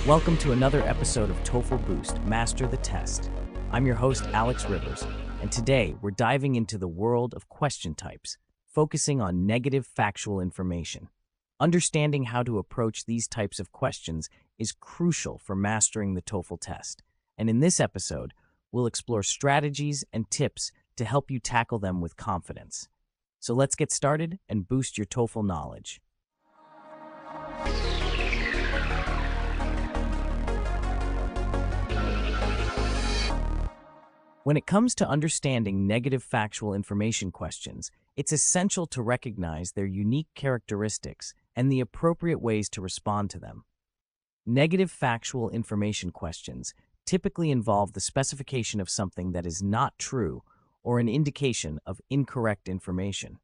Welcome to another episode of TOEFL Boost, Master the Test. I'm your host, Alex Rivers, and today we're diving into the world of question types, focusing on negative factual information. Understanding how to approach these types of questions is crucial for mastering the TOEFL test, and in this episode, we'll explore strategies and tips to help you tackle them with confidence. So let's get started and boost your TOEFL knowledge. When it comes to understanding negative factual information questions, it's essential to recognize their unique characteristics and the appropriate ways to respond to them. Negative factual information questions typically involve the specification of something that is not true or an indication of incorrect information.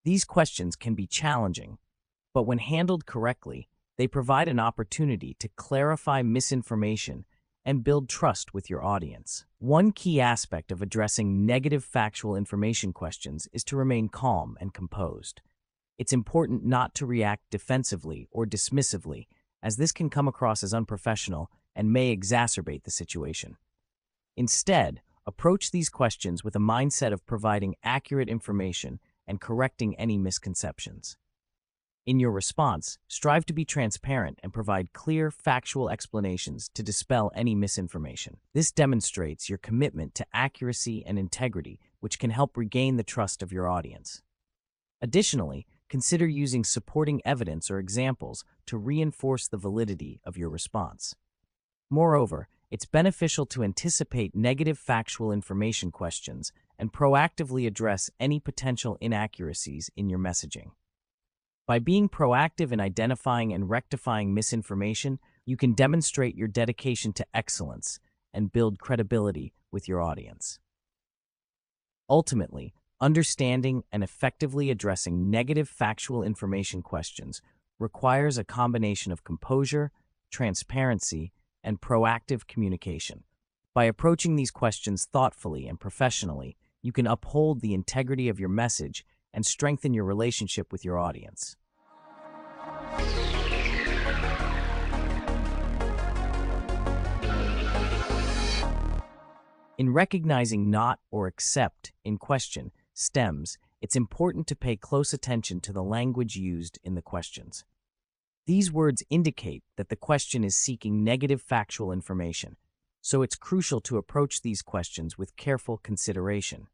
These questions can be challenging, but when handled correctly, they provide an opportunity to clarify misinformation and build trust with your audience. One key aspect of addressing negative factual information questions is to remain calm and composed. It's important not to react defensively or dismissively, as this can come across as unprofessional and may exacerbate the situation. Instead, approach these questions with a mindset of providing accurate information and correcting any misconceptions. In your response, strive to be transparent and provide clear, factual explanations to dispel any misinformation. This demonstrates your commitment to accuracy and integrity, which can help regain the trust of your audience. Additionally, consider using supporting evidence or examples to reinforce the validity of your response. Moreover, it's beneficial to anticipate negative factual information questions and proactively address any potential inaccuracies in your messaging. By being proactive in identifying and rectifying misinformation, you can demonstrate your dedication to excellence and build credibility with your audience. Ultimately, understanding and effectively addressing negative factual information questions requires a combination of composure, transparency, and proactive communication. By approaching these questions thoughtfully and professionally, you can uphold the integrity of your message and strengthen your relationship with your audience. In recognizing not or accept in question stems, it's important to pay close attention to the language used in the questions. These words indicate that the question is seeking negative factual information, so it's crucial to approach these questions with careful consideration.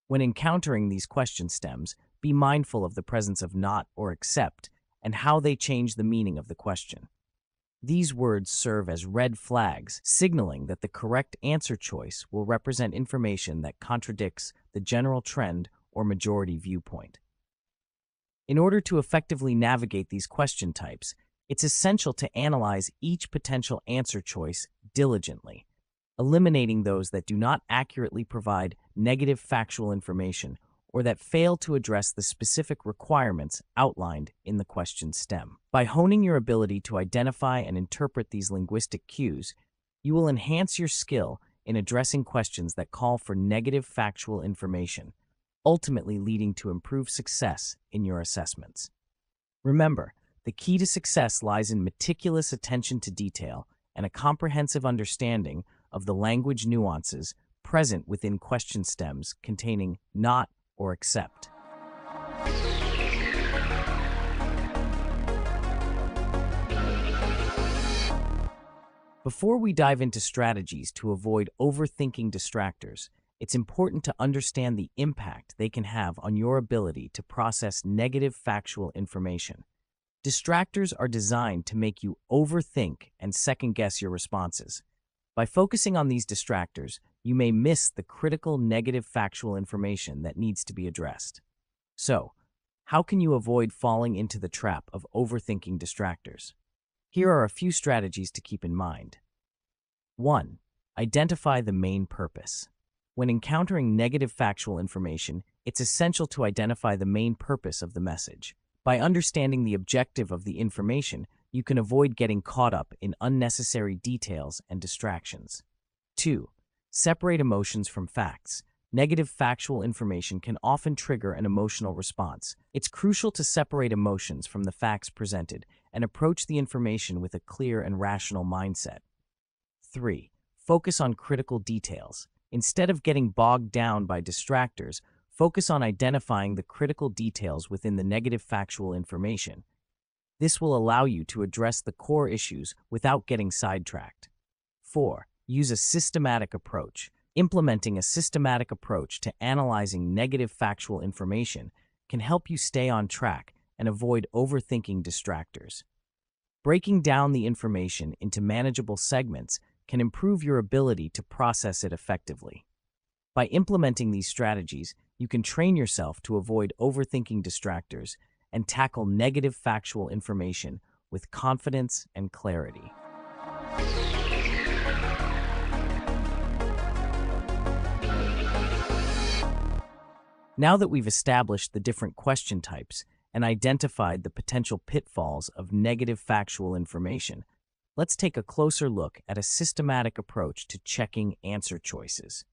When encountering these question stems, be mindful of the presence of not or accept and how they change the meaning of the question. These words serve as red flags, signaling that the correct answer choice will represent information that contradicts the general trend or majority viewpoint. In order to effectively navigate these question types, it's essential to analyze each potential answer choice diligently, eliminating those that do not accurately provide negative factual information or that fail to address the specific requirements outlined in the question stem. By honing your ability to identify and interpret these linguistic cues, you will enhance your skill in addressing questions that call for negative factual information, ultimately leading to improved success in your assessments. Remember, the key to success lies in meticulous attention to detail and a comprehensive understanding of the language nuances present within question stems containing not or accept. Before we dive into strategies to avoid overthinking distractors, it's important to understand the impact they can have on your ability to process negative factual information. Distractors are designed to make you overthink and second-guess your responses. By focusing on these distractors, you may miss the critical negative factual information that needs to be addressed. So, how can you avoid falling into the trap of overthinking distractors? Here are a few strategies to keep in mind. 1. Identify the main purpose. When encountering negative factual information, it's essential to identify the main purpose of the message. By understanding the objective of the information, you can avoid getting caught up in unnecessary details and distractions. 2. Separate emotions from facts. Negative factual information can often trigger an emotional response. It's crucial to separate emotions from the facts presented and approach the information with a clear and rational mindset. 3. Focus on critical details. Instead of getting bogged down by distractors, focus on identifying the critical details within the negative factual information. This will allow you to address the core issues without getting sidetracked. 4. Use a systematic approach. Implementing a systematic approach to analyzing negative factual information can help you stay on track and avoid overthinking distractors. Breaking down the information into manageable segments can improve your ability to process it effectively. By implementing these strategies, you can train yourself to avoid overthinking distractors and tackle negative factual information with confidence and clarity. Now that we've established the different question types and identified the potential pitfalls of negative factual information, let's take a closer look at a systematic approach to checking answer choices.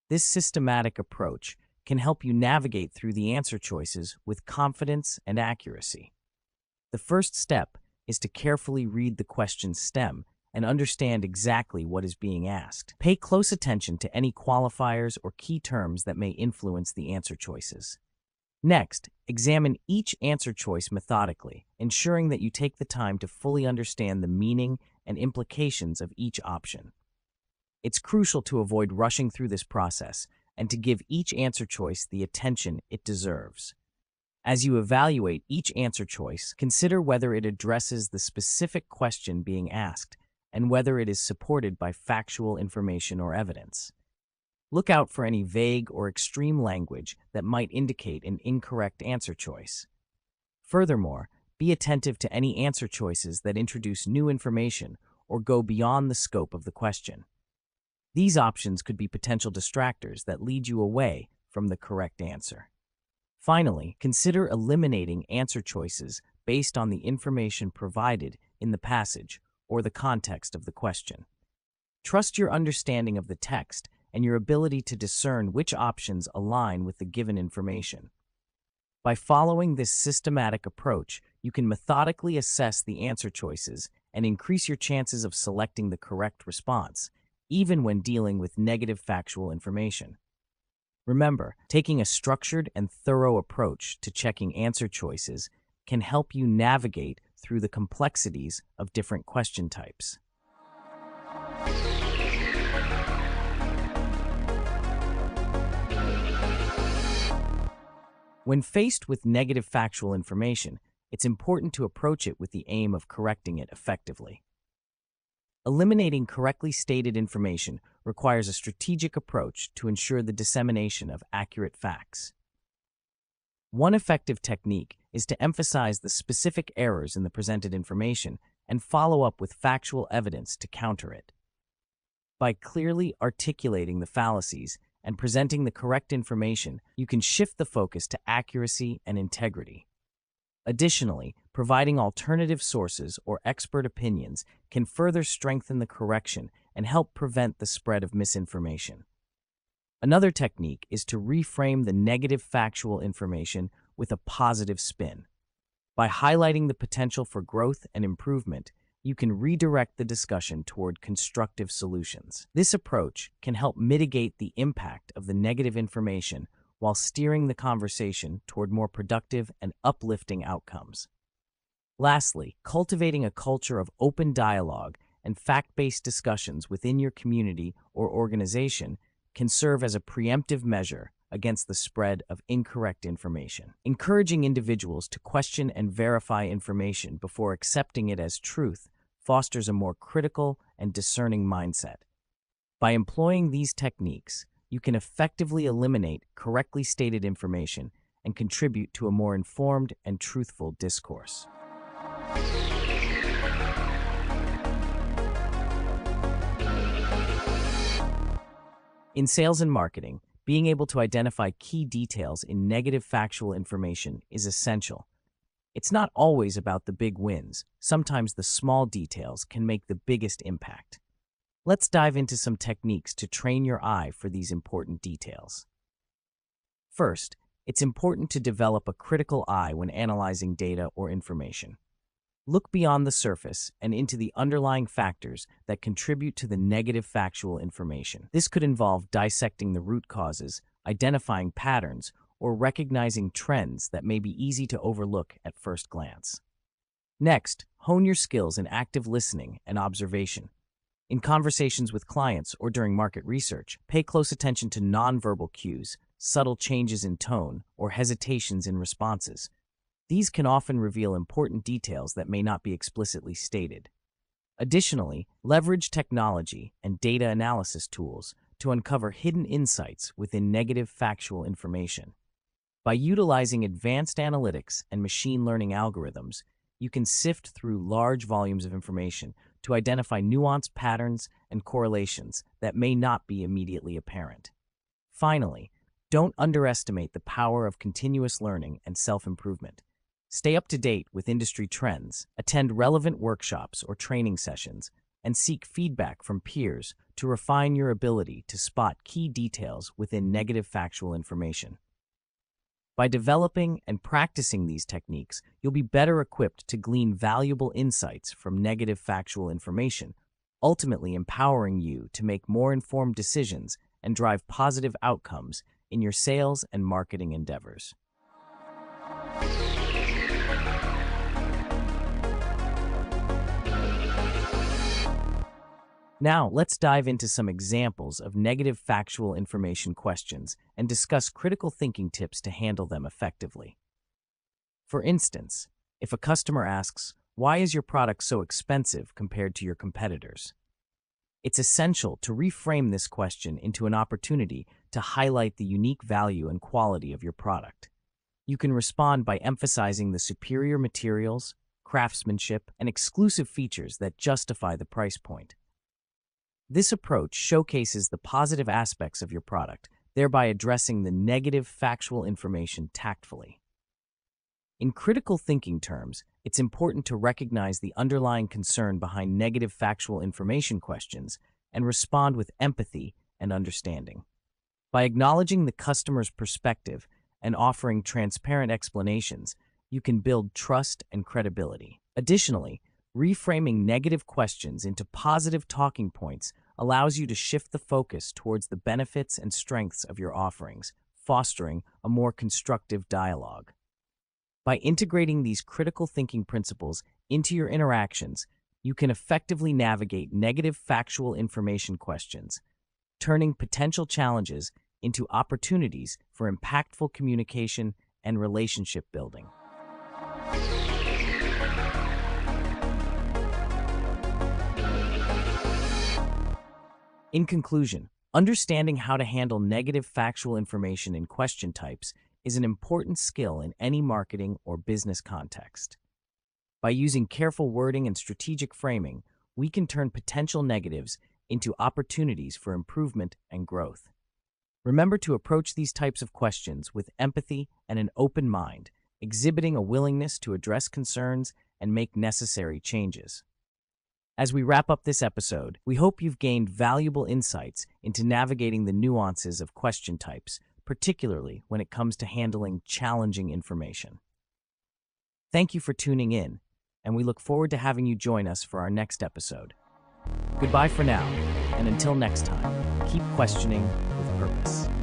This systematic approach can help you navigate through the answer choices with confidence and accuracy. The first step is to carefully read the question's stem and understand exactly what is being asked. Pay close attention to any qualifiers or key terms that may influence the answer choices. Next, examine each answer choice methodically, ensuring that you take the time to fully understand the meaning and implications of each option. It's crucial to avoid rushing through this process and to give each answer choice the attention it deserves. As you evaluate each answer choice, consider whether it addresses the specific question being asked and whether it is supported by factual information or evidence. Look out for any vague or extreme language that might indicate an incorrect answer choice. Furthermore, be attentive to any answer choices that introduce new information or go beyond the scope of the question. These options could be potential distractors that lead you away from the correct answer. Finally, consider eliminating answer choices based on the information provided in the passage or the context of the question. Trust your understanding of the text and your ability to discern which options align with the given information. By following this systematic approach, you can methodically assess the answer choices and increase your chances of selecting the correct response, even when dealing with negative factual information. Remember, taking a structured and thorough approach to checking answer choices can help you navigate through the complexities of different question types. When faced with negative factual information, it's important to approach it with the aim of correcting it effectively. Eliminating correctly stated information requires a strategic approach to ensure the dissemination of accurate facts. One effective technique is to emphasize the specific errors in the presented information and follow up with factual evidence to counter it. By clearly articulating the fallacies and presenting the correct information, you can shift the focus to accuracy and integrity. Additionally, providing alternative sources or expert opinions can further strengthen the correction and help prevent the spread of misinformation. Another technique is to reframe the negative factual information with a positive spin. By highlighting the potential for growth and improvement, you can redirect the discussion toward constructive solutions. This approach can help mitigate the impact of the negative information while steering the conversation toward more productive and uplifting outcomes. Lastly, cultivating a culture of open dialogue and fact-based discussions within your community or organization can serve as a preemptive measure against the spread of incorrect information. Encouraging individuals to question and verify information before accepting it as truth fosters a more critical and discerning mindset. By employing these techniques, you can effectively eliminate correctly stated information and contribute to a more informed and truthful discourse. In sales and marketing, being able to identify key details in negative factual information is essential. It's not always about the big wins. Sometimes the small details can make the biggest impact. Let's dive into some techniques to train your eye for these important details. First, it's important to develop a critical eye when analyzing data or information. Look beyond the surface and into the underlying factors that contribute to the negative factual information. This could involve dissecting the root causes, identifying patterns, or recognizing trends that may be easy to overlook at first glance. Next, hone your skills in active listening and observation. In conversations with clients or during market research, pay close attention to nonverbal cues, subtle changes in tone, or hesitations in responses. These can often reveal important details that may not be explicitly stated. Additionally, leverage technology and data analysis tools to uncover hidden insights within negative factual information. By utilizing advanced analytics and machine learning algorithms, you can sift through large volumes of information to identify nuanced patterns and correlations that may not be immediately apparent. Finally, don't underestimate the power of continuous learning and self-improvement. Stay up to date with industry trends, attend relevant workshops or training sessions, and seek feedback from peers to refine your ability to spot key details within negative factual information. By developing and practicing these techniques, you'll be better equipped to glean valuable insights from negative factual information, ultimately empowering you to make more informed decisions and drive positive outcomes in your sales and marketing endeavors. Now, let's dive into some examples of negative factual information questions and discuss critical thinking tips to handle them effectively. For instance, if a customer asks, "Why is your product so expensive compared to your competitors?" It's essential to reframe this question into an opportunity to highlight the unique value and quality of your product. You can respond by emphasizing the superior materials, craftsmanship, and exclusive features that justify the price point. This approach showcases the positive aspects of your product, thereby addressing the negative factual information tactfully. In critical thinking terms, it's important to recognize the underlying concern behind negative factual information questions and respond with empathy and understanding. By acknowledging the customer's perspective and offering transparent explanations, you can build trust and credibility. Additionally, reframing negative questions into positive talking points allows you to shift the focus towards the benefits and strengths of your offerings, fostering a more constructive dialogue. By integrating these critical thinking principles into your interactions, you can effectively navigate negative factual information questions, turning potential challenges into opportunities for impactful communication and relationship building. In conclusion, understanding how to handle negative factual information in question types is an important skill in any marketing or business context. By using careful wording and strategic framing, we can turn potential negatives into opportunities for improvement and growth. Remember to approach these types of questions with empathy and an open mind, exhibiting a willingness to address concerns and make necessary changes. As we wrap up this episode, we hope you've gained valuable insights into navigating the nuances of question types, particularly when it comes to handling challenging information. Thank you for tuning in, and we look forward to having you join us for our next episode. Goodbye for now, and until next time, keep questioning with purpose.